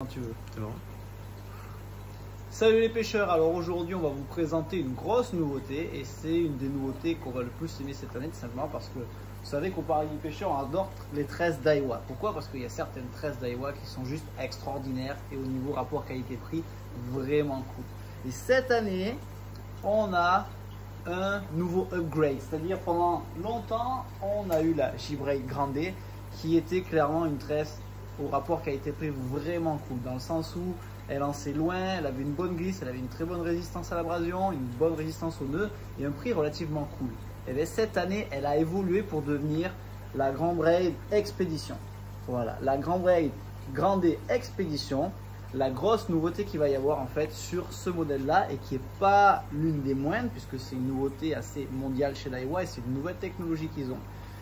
Quand tu veux. C'est bon. Salut les pêcheurs, alors aujourd'hui on va vous présenter une grosse nouveauté et c'est une des nouveautés qu'on va le plus aimer cette année tout simplement parce que vous savez qu'au Paradis Pêcheur on adore les tresses Daiwa. Pourquoi? Parce qu'il y a certaines tresses Daiwa qui sont juste extraordinaires et au niveau rapport qualité-prix vraiment cool. Et cette année on a un nouveau upgrade, c'est-à-dire pendant longtemps on a eu la J-Braid Grande qui était clairement une tresse au rapport qualité-prix vraiment cool dans le sens où elle lançait loin, elle avait une bonne glisse, elle avait une très bonne résistance à l'abrasion, une bonne résistance au nœud et un prix relativement cool. Et bien cette année, elle a évolué pour devenir la Grand Braid Expedition. Voilà, la Grand Braid Grande Expedition, la grosse nouveauté qu'il va y avoir en fait sur ce modèle-là et qui n'est pas l'une des moindres puisque c'est une nouveauté assez mondiale chez Daiwa et c'est une nouvelle technologie qu'ils ont.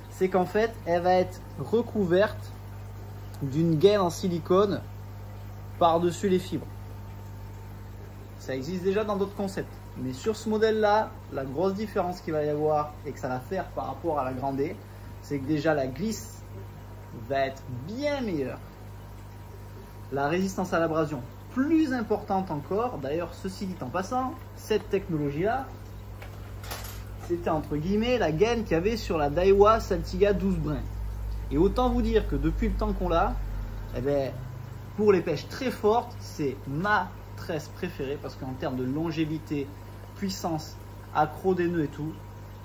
C'est qu'en fait, elle va être recouverte d'une gaine en silicone par-dessus les fibres. Ça existe déjà dans d'autres concepts. Mais sur ce modèle-là, la grosse différence qu'il va y avoir et que ça va faire par rapport à la Grande, c'est que déjà la glisse va être bien meilleure. La résistance à l'abrasion plus importante encore. D'ailleurs, ceci dit en passant, cette technologie-là, c'était entre guillemets la gaine qu'il y avait sur la Daiwa Saltiga 12 brins. Et autant vous dire que depuis le temps qu'on l'a, eh bien, pour les pêches très fortes, c'est ma tresse préférée parce qu'en termes de longévité, puissance, accro des nœuds et tout,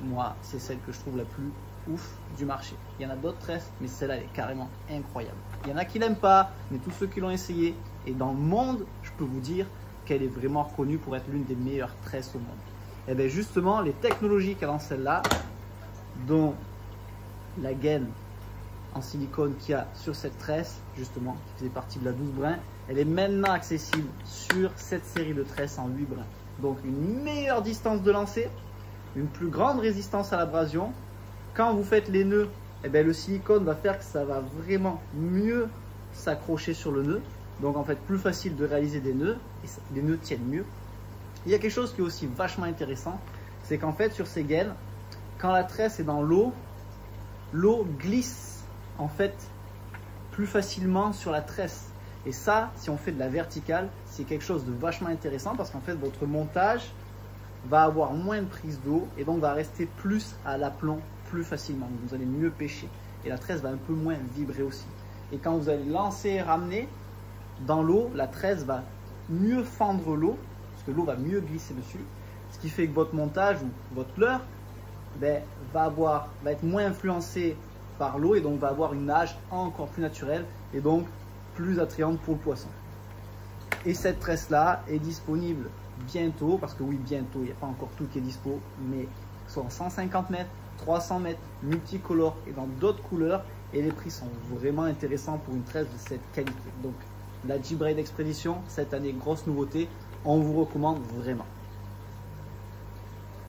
moi, c'est celle que je trouve la plus ouf du marché. Il y en a d'autres tresses, mais celle-là, elle est carrément incroyable. Il y en a qui l'aiment pas, mais tous ceux qui l'ont essayé, et dans le monde, je peux vous dire qu'elle est vraiment reconnue pour être l'une des meilleures tresses au monde. Et bien justement, les technologies qu'elle a dans celle-là, dont la gaine en silicone qu'il y a sur cette tresse, justement, qui faisait partie de la 12 brins, elle est maintenant accessible sur cette série de tresses en 8 brins. Donc une meilleure distance de lancer, une plus grande résistance à l'abrasion. Quand vous faites les nœuds, eh bien, le silicone va faire que ça va vraiment mieux s'accrocher sur le nœud. Donc en fait plus facile de réaliser des nœuds et les nœuds tiennent mieux. Il y a quelque chose qui est aussi vachement intéressant, c'est qu'en fait sur ces gaines, quand la tresse est dans l'eau, l'eau glisse en fait plus facilement sur la tresse. Et ça, si on fait de la verticale, c'est quelque chose de vachement intéressant parce qu'en fait votre montage va avoir moins de prise d'eau et donc va rester plus à l'aplomb plus facilement. Vous allez mieux pêcher et la tresse va un peu moins vibrer aussi. Et quand vous allez lancer et ramener dans l'eau, la tresse va mieux fendre l'eau parce que l'eau va mieux glisser dessus, ce qui fait que votre montage ou votre leurre va être moins influencé par l'eau et donc va avoir une nage encore plus naturelle et donc plus attrayante pour le poisson. Et cette tresse là est disponible bientôt, parce que oui bientôt, il n'y a pas encore tout qui est dispo, mais soit en 150 mètres, 300 mètres, multicolore et dans d'autres couleurs et les prix sont vraiment intéressants pour une tresse de cette qualité. Donc la J-Braid Expedition, cette année grosse nouveauté, on vous recommande vraiment.